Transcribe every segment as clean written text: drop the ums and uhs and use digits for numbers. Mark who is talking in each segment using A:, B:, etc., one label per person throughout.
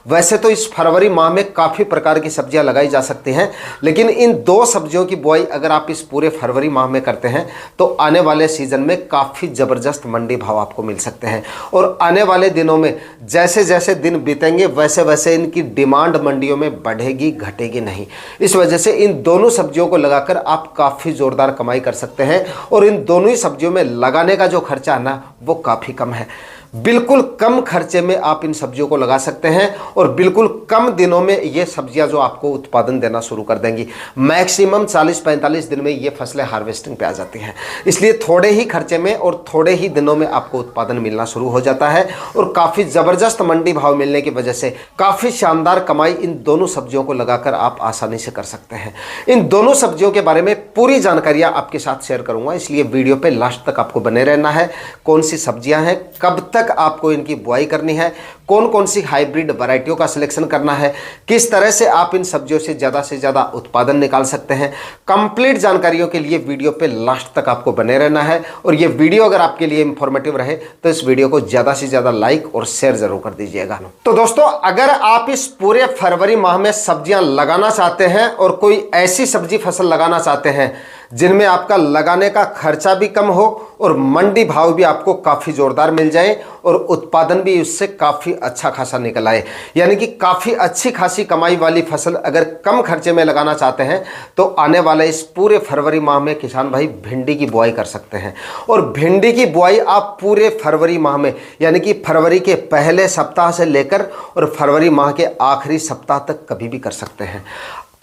A: वैसे तो इस फरवरी माह में काफ़ी प्रकार की सब्जियां लगाई जा सकती हैं, लेकिन इन दो सब्जियों की बुआई अगर आप इस पूरे फरवरी माह में करते हैं तो आने वाले सीजन में काफ़ी ज़बरदस्त मंडी भाव आपको मिल सकते हैं। और आने वाले दिनों में जैसे जैसे दिन बीतेंगे वैसे वैसे इनकी डिमांड मंडियों में बढ़ेगी, घटेगी नहीं। इस वजह से इन दोनों सब्जियों को लगाकर आप काफ़ी ज़ोरदार कमाई कर सकते हैं। और इन दोनों ही सब्जियों में लगाने का जो खर्चा है ना, वो काफ़ी कम है। बिल्कुल कम खर्चे में आप इन सब्जियों को लगा सकते हैं और बिल्कुल कम दिनों में ये सब्जियां जो आपको उत्पादन देना शुरू कर देंगी। मैक्सिमम 40-45 दिन में ये फसलें हार्वेस्टिंग पे आ जाती हैं। इसलिए थोड़े ही खर्चे में और थोड़े ही दिनों में आपको उत्पादन मिलना शुरू हो जाता है और काफ़ी ज़बरदस्त मंडी भाव मिलने की वजह से काफ़ी शानदार कमाई इन दोनों सब्जियों को लगाकर आप आसानी से कर सकते हैं। इन दोनों सब्जियों के बारे में पूरी जानकारियाँ आपके साथ शेयर करूँगा, इसलिए वीडियो पर लास्ट तक आपको बने रहना है। कौन सी सब्जियाँ हैं, कब तक आपको इनकी बुआई करनी है, कौन कौन सी हाइब्रिड वैरायटियों का सिलेक्शन करना है, किस तरह से आप इन सब्जियों से ज़्यादा उत्पादन निकाल सकते हैं। कंप्लीट जानकारियों के लिए वीडियो पे लास्ट तक आपको बने रहना है। और ये वीडियो अगर आपके लिए इंफॉर्मेटिव रहे तो इस वीडियो को ज़्यादा से ज़्यादा लाइक और शेयर जरूर कर दीजिएगा। तो दोस्तों, अगर आप इस पूरे फरवरी माह में सब्जियां लगाना चाहते हैं और कोई ऐसी सब्जी फसल लगाना चाहते हैं जिनमें आपका लगाने का खर्चा भी कम हो और मंडी भाव भी आपको काफ़ी ज़ोरदार मिल जाए और उत्पादन भी उससे काफ़ी अच्छा खासा निकल आए, यानी कि काफ़ी अच्छी खासी कमाई वाली फसल अगर कम खर्चे में लगाना चाहते हैं तो आने वाले इस पूरे फरवरी माह में किसान भाई भिंडी की बुआई कर सकते हैं। और भिंडी की बुआई आप पूरे फरवरी माह में, यानी कि फरवरी के पहले सप्ताह से लेकर और फरवरी माह के आखिरी सप्ताह तक कभी भी कर सकते हैं।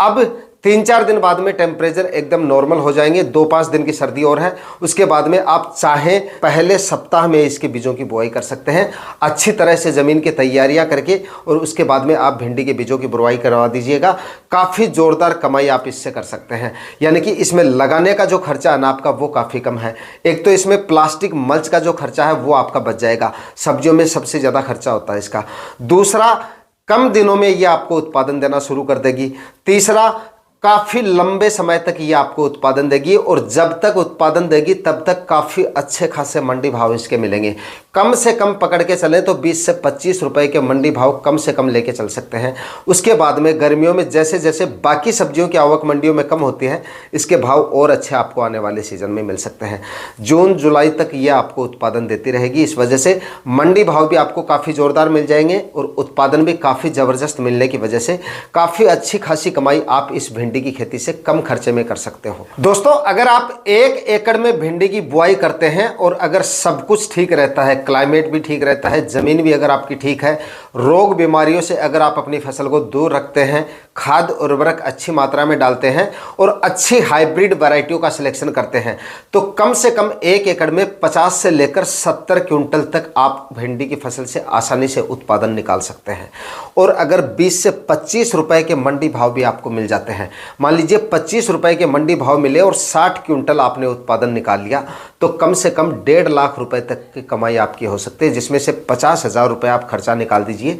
A: अब 3-4 दिन बाद में टेम्परेचर एकदम नॉर्मल हो जाएंगे, 2-5 दिन की सर्दी और है, उसके बाद में आप चाहें पहले सप्ताह में इसके बीजों की बुआई कर सकते हैं अच्छी तरह से ज़मीन की तैयारियां करके, और उसके बाद में आप भिंडी के बीजों की बुआई करवा दीजिएगा। काफ़ी ज़ोरदार कमाई आप इससे कर सकते हैं, यानी कि इसमें लगाने का जो खर्चा है ना आपका, वो काफ़ी कम है। एक तो इसमें प्लास्टिक मल्च का जो खर्चा है वो आपका बच जाएगा, सब्जियों में सबसे ज़्यादा खर्चा होता है इसका। दूसरा, कम दिनों में ये आपको उत्पादन देना शुरू कर देगी। तीसरा, काफ़ी लंबे समय तक ये आपको उत्पादन देगी और जब तक उत्पादन देगी तब तक काफ़ी अच्छे खासे मंडी भाव इसके मिलेंगे। कम से कम पकड़ के चलें तो 20 से 25 रुपए के मंडी भाव कम से कम लेके चल सकते हैं। उसके बाद में गर्मियों में जैसे जैसे बाकी सब्जियों की आवक मंडियों में कम होती है, इसके भाव और अच्छे आपको आने वाले सीजन में मिल सकते हैं। जून जुलाई तक ये आपको उत्पादन देती रहेगी, इस वजह से मंडी भाव भी आपको काफ़ी ज़ोरदार मिल जाएंगे और उत्पादन भी काफ़ी ज़बरदस्त मिलने की वजह से काफ़ी अच्छी खासी कमाई आप इस भिंडी की खेती से कम खर्चे में कर सकते हो। दोस्तों, अगर आप 1 एकड़ में भिंडी की बुआई करते हैं और अगर सब कुछ ठीक रहता है, क्लाइमेट भी ठीक रहता है, ज़मीन भी अगर आपकी ठीक है, रोग बीमारियों से अगर आप अपनी फसल को दूर रखते हैं, खाद उर्वरक अच्छी मात्रा में डालते हैं और अच्छी हाइब्रिड वैरायटियों का सिलेक्शन करते हैं, तो कम से कम 1 एकड़ में 50 से लेकर 70 क्विंटल तक आप भिंडी की फसल से आसानी से उत्पादन निकाल सकते हैं। और अगर 20 से 25 रुपए के मंडी भाव भी आपको मिल जाते हैं, मान लीजिए 25 रुपए के मंडी भाव मिले और 60 क्विंटल आपने उत्पादन निकाल लिया, तो कम से कम 1.5 लाख रुपए तक की कमाई आपकी हो सकती है, जिसमें से 50,000 रुपये आप खर्चा निकाल दीजिए।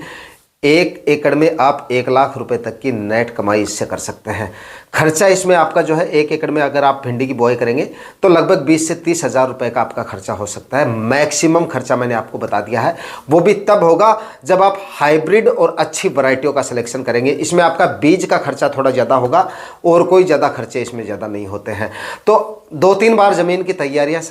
A: 1 एकड़ में आप 1 लाख रुपए तक की नेट कमाई इससे कर सकते हैं। खर्चा इसमें आपका जो है 1 एकड़ में अगर आप भिंडी की बुआई करेंगे तो लगभग 20 से 30 हज़ार रुपये का आपका खर्चा हो सकता है। मैक्सिमम खर्चा मैंने आपको बता दिया है, वो भी तब होगा जब आप हाइब्रिड और अच्छी वैरायटियों का सिलेक्शन करेंगे। इसमें आपका बीज का खर्चा थोड़ा ज़्यादा होगा और कोई ज़्यादा खर्चे इसमें ज़्यादा नहीं होते हैं। तो 2-3 बार ज़मीन की तैयारियाँ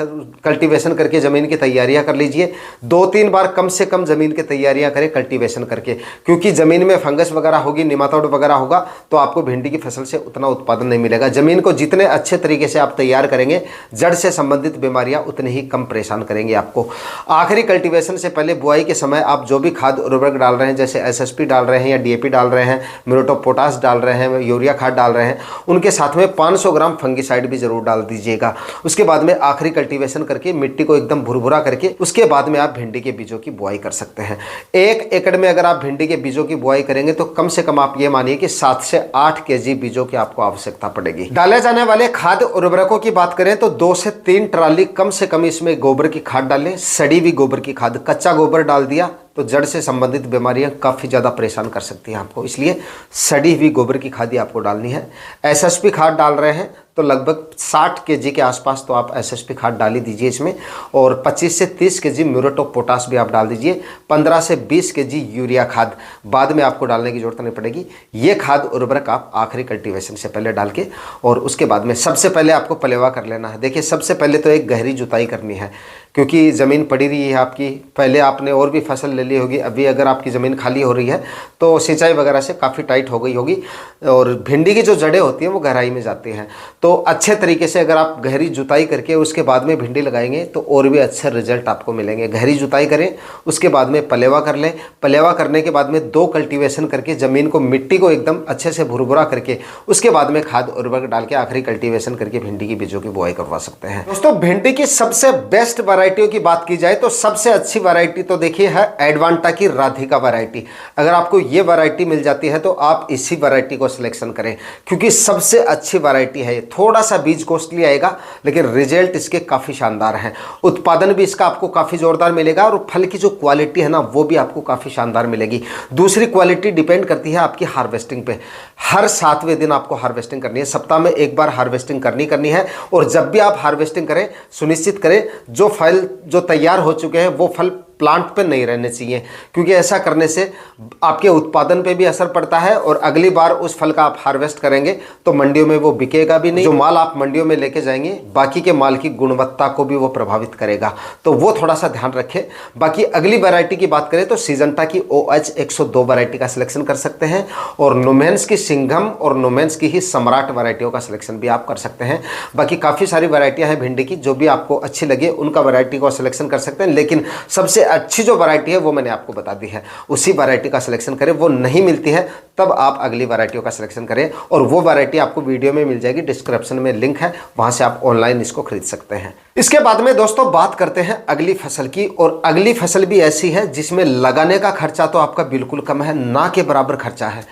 A: कल्टीवेशन करके ज़मीन की तैयारियाँ कर लीजिए। 2-3 बार कम से कम ज़मीन की तैयारियाँ करें कल्टीवेशन करके, क्योंकि ज़मीन में फंगस वगैरह होगी, निमातोड वगैरह होगा, तो आपको भिंडी की फसल से उतना उत्पादन नहीं मिलेगा। ज़मीन को जितने अच्छे तरीके से आप तैयार करेंगे, जड़ से संबंधित बीमारियां उतनी ही कम परेशान करेंगे आपको। आखिरी कल्टीवेशन से पहले बुआई के समय आप जो भी खाद उर्वरक डाल रहे हैं, जैसे एसएसपी डाल रहे हैं या डीएपी डाल रहे हैं, म्यूरेट ऑफ पोटाश डाल रहे हैं, यूरिया खाद डाल रहे हैं, उनके साथ में 500 ग्राम फंगिसाइड भी जरूर डाल दीजिएगा। उसके बाद में आखिरी कल्टीवेशन करके मिट्टी को एकदम भुरभुरा करके उसके बाद में आप भिंडी के बीजों की बुआई कर सकते हैं। 1 एकड़ में अगर आप भिंडी के बीजों की बुआई करेंगे तो कम से कम आप ये मानिए कि 7 से 8 केजी बीजों की आपको आवश्यकता पड़ेगी। डाले जाने वाले खाद उर्वरकों की बात करें तो 2 से 3 ट्राली कम से कम इसमें गोबर की खाद डालें, सड़ी हुई गोबर की खाद। कच्चा गोबर डाल दिया तो जड़ से संबंधित बीमारियां काफ़ी ज़्यादा परेशान कर सकती हैं आपको। इसलिए सड़ी हुई गोबर की खाद ही आपको डालनी है। एसएसपी खाद डाल रहे हैं तो लगभग 60 केजी के आसपास तो आप एसएसपी खाद डाल ही दीजिए इसमें, और 25 से 30 केजी म्यूरेट ऑफ पोटाश भी आप डाल दीजिए। 15 से 20 केजी यूरिया खाद बाद में आपको डालने की जरूरत नहीं पड़ेगी। ये खाद उर्वरक आप आखिरी कल्टीवेशन से पहले डाल के, और उसके बाद में सबसे पहले आपको पलेवा कर लेना है। देखिए सबसे पहले तो एक गहरी जुताई करनी है, क्योंकि ज़मीन पड़ी रही है आपकी, पहले आपने और भी फसल ले ली होगी, अभी अगर आपकी ज़मीन खाली हो रही है तो सिंचाई वगैरह से काफ़ी टाइट हो गई होगी, और भिंडी की जो जड़ें होती हैं वो गहराई में जाती हैं। तो अच्छे तरीके से अगर आप गहरी जुताई करके उसके बाद में भिंडी लगाएंगे तो और भी अच्छे रिजल्ट आपको मिलेंगे। गहरी जुताई करें, उसके बाद में पलेवा कर लें। पलेवा करने के बाद में 2 कल्टीवेशन करके ज़मीन को, मिट्टी को एकदम अच्छे से भुरभुरा करके उसके बाद में खाद उर्वरक डाल के आखिरी कल्टीवेशन करके भिंडी की बीजों की बुआई करवा सकते हैं। दोस्तों भिंडी की सबसे बेस्ट वैरायटियों की बात की जाए तो सबसे अच्छी वैरायटी तो देखिए है एडवांटा की राधिका वैरायटी। अगर आपको ये वैरायटी मिल जाती है तो आप इसी वैरायटी को सिलेक्शन करें, क्योंकि सबसे अच्छी वैरायटी है। थोड़ा सा बीज कॉस्टली आएगा लेकिन रिजल्ट इसके काफ़ी शानदार हैं। उत्पादन भी इसका आपको काफ़ी ज़ोरदार मिलेगा, और फल की जो क्वालिटी है ना वो भी आपको काफ़ी शानदार मिलेगी। दूसरी क्वालिटी डिपेंड करती है आपकी हार्वेस्टिंग पे। हर 7वें दिन आपको हार्वेस्टिंग करनी है, सप्ताह में एक बार हार्वेस्टिंग करनी है। और जब भी आप हार्वेस्टिंग करें सुनिश्चित करें जो फल जो तैयार हो चुके हैं वो फल प्लांट पे नहीं रहने चाहिए, क्योंकि ऐसा करने से आपके उत्पादन पे भी असर पड़ता है, और अगली बार उस फल का आप हार्वेस्ट करेंगे तो मंडियों में वो बिकेगा भी नहीं। जो माल आप मंडियों में लेके जाएंगे बाकी के माल की गुणवत्ता को भी वो प्रभावित करेगा, तो वो थोड़ा सा ध्यान रखें। बाकी अगली वैरायटी की बात करें तो सिजेंटा की OH 102 वैरायटी का सिलेक्शन कर सकते हैं, और नोमेंस की सिंघम और नोमेंस की ही सम्राट वैरायटियों का सिलेक्शन भी आप कर सकते हैं। बाकी काफ़ी सारी वैरायटियाँ हैं भिंडी की, जो भी आपको अच्छी लगे उनका वैरायटी को सिलेक्शन कर सकते हैं, लेकिन सबसे अच्छी जो वैरायटी है वो मैंने आपको बता दी है, उसी वैरायटी का सिलेक्शन करें। वो नहीं मिलती है तब आप अगली वैरायटियों का सिलेक्शन करें, और वो वैरायटी आपको वीडियो में मिल जाएगी, डिस्क्रिप्शन में लिंक है, वहां से आप ऑनलाइन इसको खरीद सकते हैं। इसके बाद में दोस्तों बात करते हैं अगली फसल की, और अगली फसल भी ऐसी है जिसमें लगाने का खर्चा तो आपका बिल्कुल कम है, ना के बराबर खर्चा है,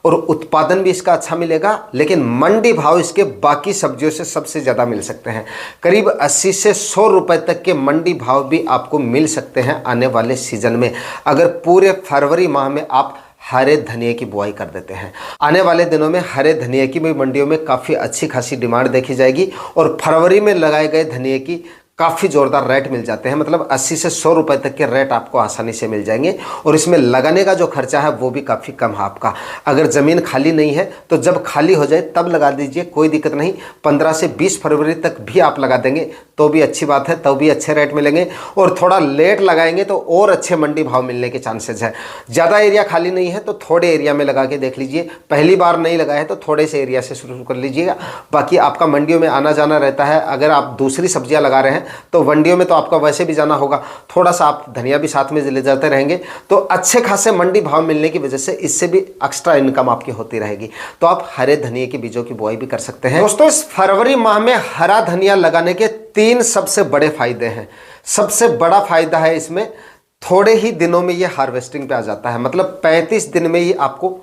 A: और उत्पादन भी इसका अच्छा मिलेगा, लेकिन मंडी भाव इसके बाकी सब्जियों से सबसे ज़्यादा मिल सकते हैं। करीब 80 से 100 रुपए तक के मंडी भाव भी आपको मिल सकते हैं आने वाले सीजन में, अगर पूरे फरवरी माह में आप हरे धनिए की बुआई कर देते हैं। आने वाले दिनों में हरे धनिए की भी मंडियों में काफ़ी अच्छी खासी डिमांड देखी जाएगी, और फरवरी में लगाए गए धनिए की काफ़ी ज़ोरदार रेट मिल जाते हैं, मतलब 80 से 100 रुपए तक के रेट आपको आसानी से मिल जाएंगे, और इसमें लगाने का जो खर्चा है वो भी काफ़ी कम है आपका। अगर ज़मीन खाली नहीं है तो जब खाली हो जाए तब लगा दीजिए, कोई दिक्कत नहीं। 15 से 20 फरवरी तक भी आप लगा देंगे तो भी अच्छी बात है, तो भी अच्छे रेट मिलेंगे, और थोड़ा लेट लगाएंगे तो और अच्छे मंडी भाव मिलने के चांसेस है। ज़्यादा एरिया खाली नहीं है तो थोड़े एरिया में लगा के देख लीजिए, पहली बार नहीं लगा है तो थोड़े से एरिया से शुरू कर लीजिएगा। बाकी आपका मंडियों में आना जाना रहता है, अगर आप दूसरी सब्जियां लगा रहे हैं तो मंडियों में तो आपका वैसे भी जाना होगा, थोड़ा सा आप धनिया भी साथ में ले जाते रहेंगे, तो अच्छे खासे मंडी भाव मिलने की वजह से इससे भी एक्स्ट्रा इनकम आपकी होती रहेगी। तो आप हरे धनिया की बीजों की बुआई भी कर सकते हैं। दोस्तों इस फरवरी माह में हरा धनिया लगाने के 3 सबसे बड़े फायदे हैं। सबसे बड़ा फायदा है इसमें, थोड़े ही दिनों में ये हार्वेस्टिंग पे आ जाता है, मतलब 35 दिन में ही आपको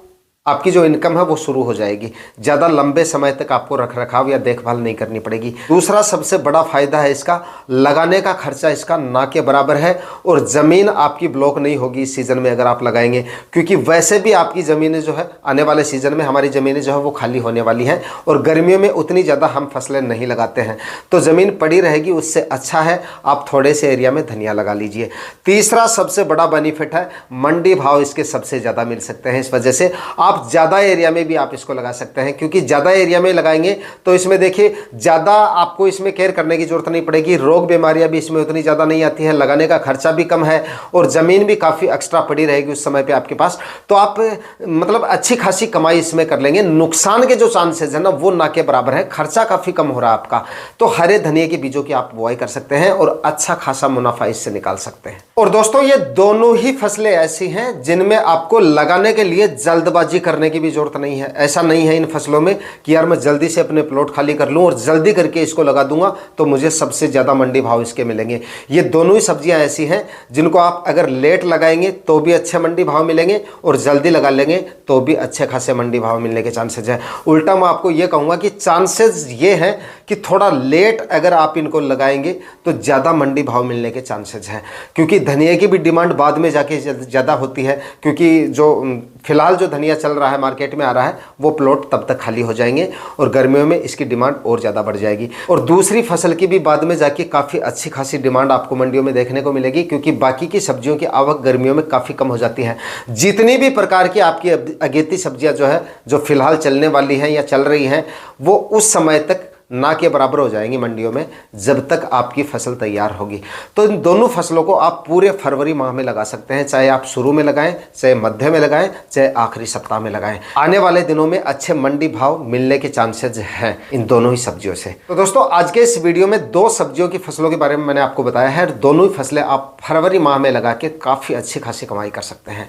A: आपकी जो इनकम है वो शुरू हो जाएगी। ज़्यादा लंबे समय तक आपको रख रखाव या देखभाल नहीं करनी पड़ेगी। दूसरा सबसे बड़ा फायदा है इसका, लगाने का खर्चा इसका ना के बराबर है, और ज़मीन आपकी ब्लॉक नहीं होगी इस सीज़न में अगर आप लगाएंगे, क्योंकि वैसे भी आपकी ज़मीनें जो है आने वाले सीज़न में हमारी ज़मीनें जो है वो खाली होने वाली हैं, और गर्मियों में उतनी ज़्यादा हम फसलें नहीं लगाते हैं, तो ज़मीन पड़ी रहेगी। उससे अच्छा है आप थोड़े से एरिया में धनिया लगा लीजिए। तीसरा सबसे बड़ा बेनिफिट है, मंडी भाव इसके सबसे ज़्यादा मिल सकते हैं। इस वजह से आप ज़्यादा एरिया में भी आप इसको लगा सकते हैं, क्योंकि ज़्यादा एरिया में लगाएंगे तो इसमें देखिए ज़्यादा आपको इसमें केयर करने की ज़रूरत नहीं पड़ेगी, रोग बीमारियां भी इसमें उतनी ज़्यादा नहीं आती हैं, लगाने का खर्चा भी कम है, और ज़मीन भी काफ़ी एक्स्ट्रा पड़ी रहेगी उस समय पे आपके पास, तो आप मतलब अच्छी खासी कमाई इसमें कर लेंगे। नुकसान के जो चांसेस है ना वो ना के बराबर है, खर्चा काफ़ी कम हो रहा है आपका। तो हरे धनिए के बीजों की आप बुआई कर सकते हैं और अच्छा खासा मुनाफा इससे निकाल सकते हैं। और दोस्तों ये दोनों ही फसलें ऐसी हैं जिनमें आपको लगाने के लिए जल्दबाजी करने की भी जरूरत नहीं है। ऐसा नहीं है इन फसलों में कि यार मैं जल्दी से अपने प्लॉट खाली कर लूं और जल्दी करके इसको लगा दूंगा तो मुझे सबसे ज़्यादा मंडी भाव इसके मिलेंगे। ये दोनों ही सब्जियां ऐसी हैं जिनको आप अगर लेट लगाएंगे तो भी अच्छे मंडी भाव मिलेंगे और जल्दी लगा लेंगे तो भी अच्छे खासे मंडी भाव मिलने के चांसेज हैं। उल्टा मैं आपको ये कहूँगा कि चांसेस ये हैं कि कि थोड़ा लेट अगर आप इनको लगाएंगे तो ज़्यादा मंडी भाव मिलने के चांसेस हैं, क्योंकि धनिया की भी डिमांड बाद में जाके ज़्यादा होती है, क्योंकि जो फिलहाल जो धनिया चल रहा है मार्केट में आ रहा है वो प्लॉट तब तक खाली हो जाएंगे और गर्मियों में इसकी डिमांड और ज़्यादा बढ़ जाएगी। और दूसरी फसल की भी बाद में जाके काफ़ी अच्छी खासी डिमांड आपको मंडियों में देखने को मिलेगी, क्योंकि बाकी की सब्जियों की आवक गर्मियों में काफ़ी कम हो जाती है। जितनी भी प्रकार की आपकी अगेती सब्जियां जो है जो फिलहाल चलने वाली हैं या चल रही हैं वो उस समय तक ना के बराबर हो जाएंगी मंडियों में जब तक आपकी फसल तैयार होगी। तो इन दोनों फसलों को आप पूरे फरवरी माह में लगा सकते हैं, चाहे आप शुरू में लगाएं, चाहे मध्य में लगाएं, चाहे आखिरी सप्ताह में लगाएं। आने वाले दिनों में अच्छे मंडी भाव मिलने के चांसेस हैं इन दोनों ही सब्जियों से। तो दोस्तों आज के इस वीडियो में दो सब्जियों की फसलों के बारे में मैंने आपको बताया है। दोनों ही फसलें आप फरवरी माह में लगा के काफ़ी अच्छी खासी कमाई कर सकते हैं।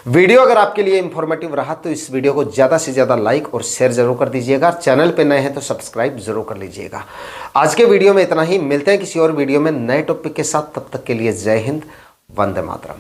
A: वीडियो अगर आपके लिए इंफॉर्मेटिव रहा तो इस वीडियो को ज़्यादा से ज़्यादा लाइक और शेयर जरूर कर दीजिएगा। चैनल पर नए हैं तो सब्सक्राइब जरूर कर लीजिएगा। आज के वीडियो में इतना ही, मिलते हैं किसी और वीडियो में नए टॉपिक के साथ। तब तक के लिए जय हिंद, वंदे मातरम।